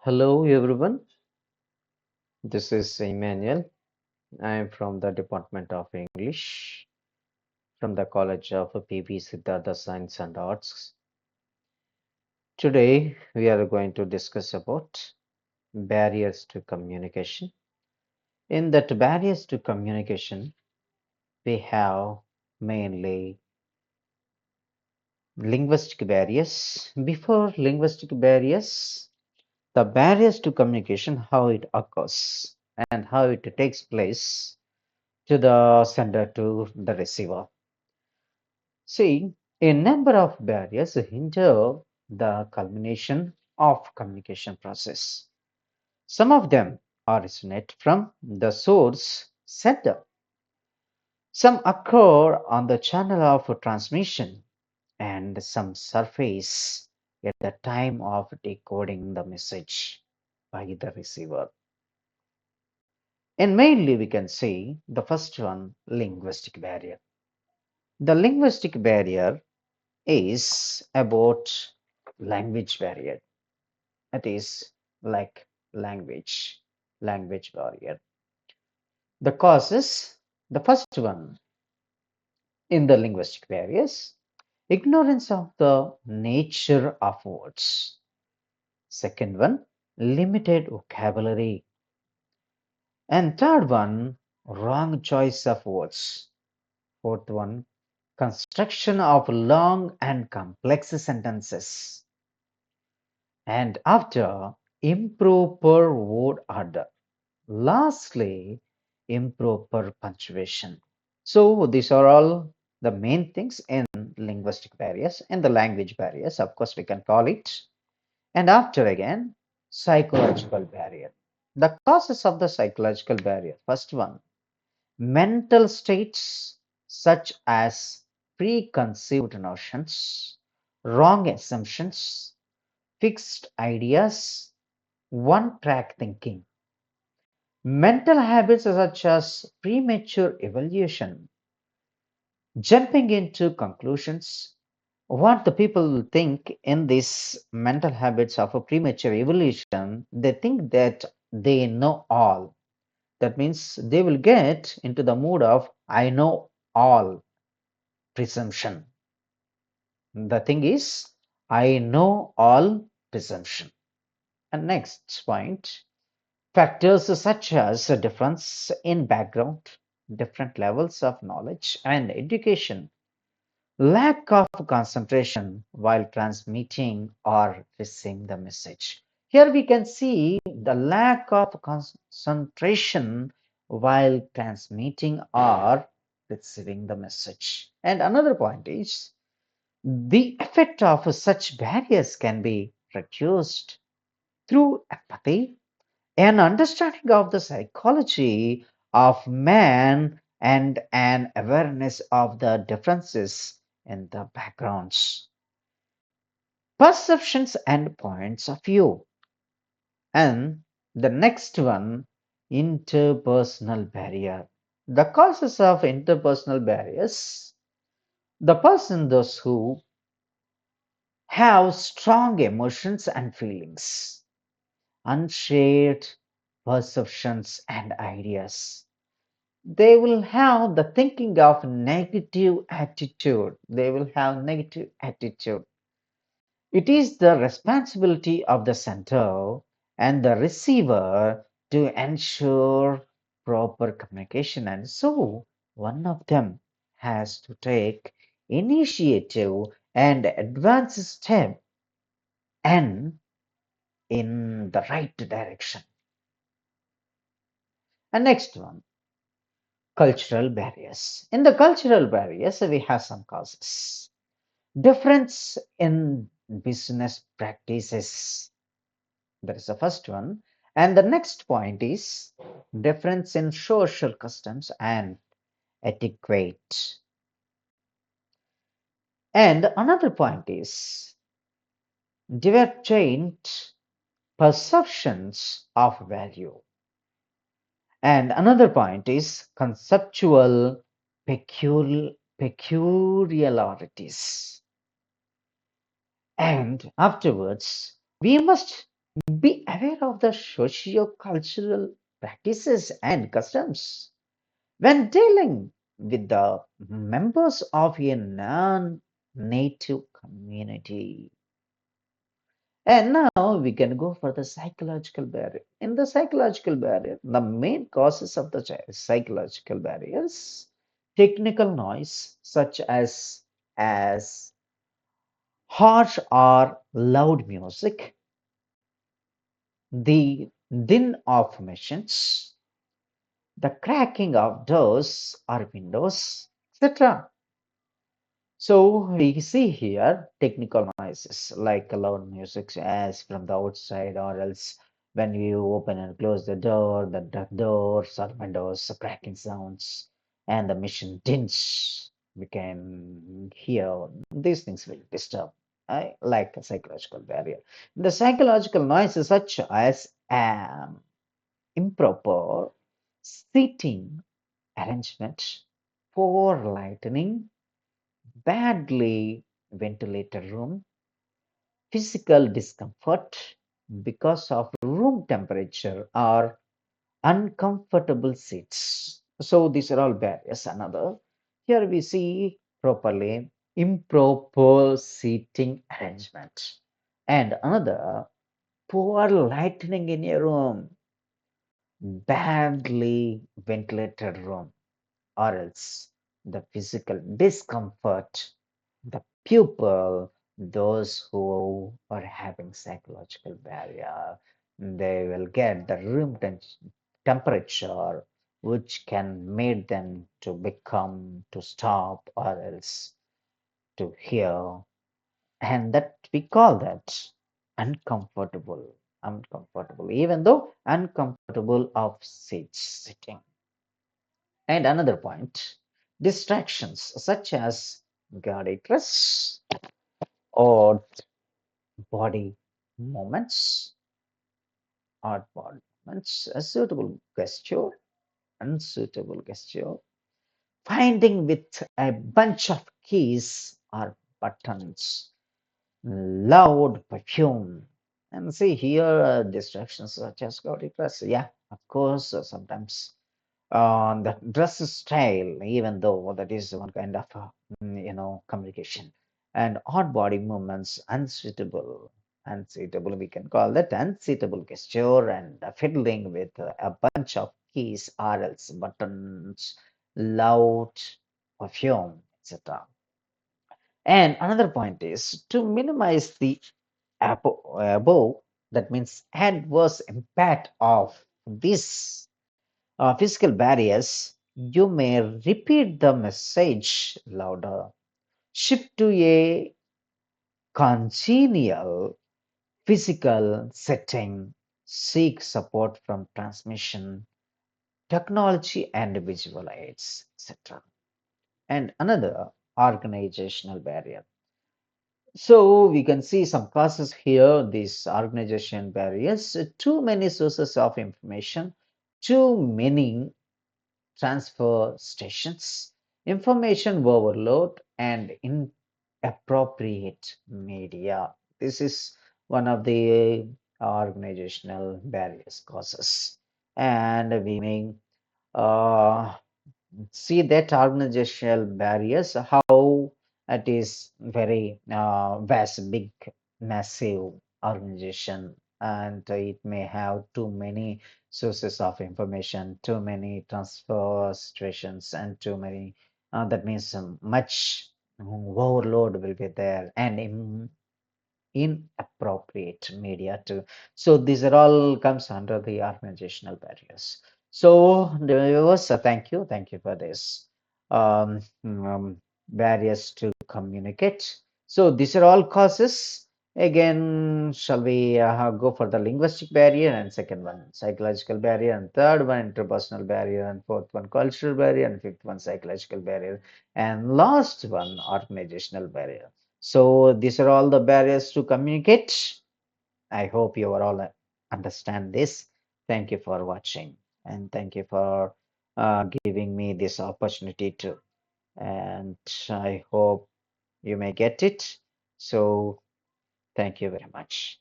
Hello everyone, this is Emmanuel. I am from the Department of English from the College of P.V. Siddhartha Science and Arts. Today we are going to discuss about barriers to communication. In that barriers to communication, we have mainly linguistic barriers. Before linguistic barriers, the barriers to communication, how it occurs and how it takes place to the sender to the receiver. See, a number of barriers hinder the culmination of communication process. Some of them originate from the source sender. Some occur on the channel of transmission and some surface at the time of decoding the message by the receiver. And mainly we can see the first one, linguistic barrier. The linguistic barrier is about language barrier. It is like language barrier. The causes, the first one in the linguistic barriers, ignorance of the nature of words. Second one, limited vocabulary. And third one, wrong choice of words. Fourth one, construction of long and complex sentences. And after, improper word order. Lastly, improper punctuation. So these are all the main things in linguistic barriers and the language barriers, of course we can call it. And after again, psychological barrier. The causes of the psychological barrier. First one, mental states such as preconceived notions, wrong assumptions, fixed ideas, one-track thinking. Mental habits such as premature evaluation, jumping into conclusions. What the people think in these mental habits of a premature evaluation, they think that they know all. That means they will get into the mood of I know all presumption. The thing is, I know all presumption. And next point, factors such as a difference in background, different levels of knowledge and education, lack of concentration while transmitting or receiving the message. Here we can see the lack of concentration while transmitting or receiving the message. And another point is the effect of such barriers can be reduced through empathy, an understanding of the psychology of man and an awareness of the differences in the backgrounds, perceptions, and points of view. And the next one, interpersonal barrier. The causes of interpersonal barriers, the person, those who have strong emotions and feelings, unshared perceptions and ideas. They will have the thinking of negative attitude. They will have negative attitude. It is the responsibility of the sender and the receiver to ensure proper communication. And so one of them has to take initiative and advance step and in the right direction. And next one, cultural barriers. In the cultural barriers, we have some causes. Difference in business practices. That is the first one. And the next point is difference in social customs and etiquette. And another point is divergent perceptions of value. And another point is conceptual peculiarities. And afterwards, we must be aware of the socio-cultural practices and customs when dealing with the members of a non-native community. And now we can go for the psychological barrier. In the psychological barrier, the main causes of the psychological barriers, technical noise such as harsh or loud music, the din of machines, the cracking of doors or windows, etc. So we see here technical noises like loud music as from the outside, or else when you open and close the door, the doors or windows, cracking sounds, and the machine dinge. We can hear these things will disturb. I like a psychological barrier. The psychological noises such as improper seating arrangement, poor lighting, badly ventilated room, physical discomfort because of room temperature or uncomfortable seats. So these are all barriers. Another, here we see properly improper seating arrangement. And another, poor lighting in a room, badly ventilated room, or else the physical discomfort, the pupil, those who are having psychological barrier, they will get the room temperature, which can make them to become to stop or else to hear, and that we call that uncomfortable, even though uncomfortable of sitting. And another point, distractions such as body dress or body movements, odd body movements, a suitable gesture, unsuitable gesture, finding with a bunch of keys or buttons, loud perfume. And see here, distractions such as body dress. Yeah, of course, sometimes the dress style, even though that is one kind of communication, and odd body movements, unsuitable. We can call that unsuitable gesture and fiddling with a bunch of keys or else buttons, loud perfume, etc. And another point is to minimize the above, that means adverse impact of this physical barriers, you may repeat the message louder, shift to a congenial physical setting, seek support from transmission, technology and visual aids, etc. And another organizational barrier. So we can see some causes here, these organization barriers, too many sources of information, too many transfer stations, information overload, and inappropriate media. This is one of the organizational barriers causes. And we may uh, see that organizational barriers, how it is very vast, big, massive organization, and it may have too many sources of information, too many transfer situations, and too many. That means much overload will be there, and inappropriate media too. So these are all comes under the organizational barriers. So the viewers, thank you for this barriers to communicate. So these are all causes. Again, shall we go for the linguistic barrier, and second one psychological barrier, and third one interpersonal barrier, and fourth one cultural barrier, and fifth one psychological barrier, and last one organizational barrier. So these are all the barriers to communicate. I hope you are all understand this. Thank you for watching, and thank you for giving me this opportunity to. And I hope you may get it. So thank you very much.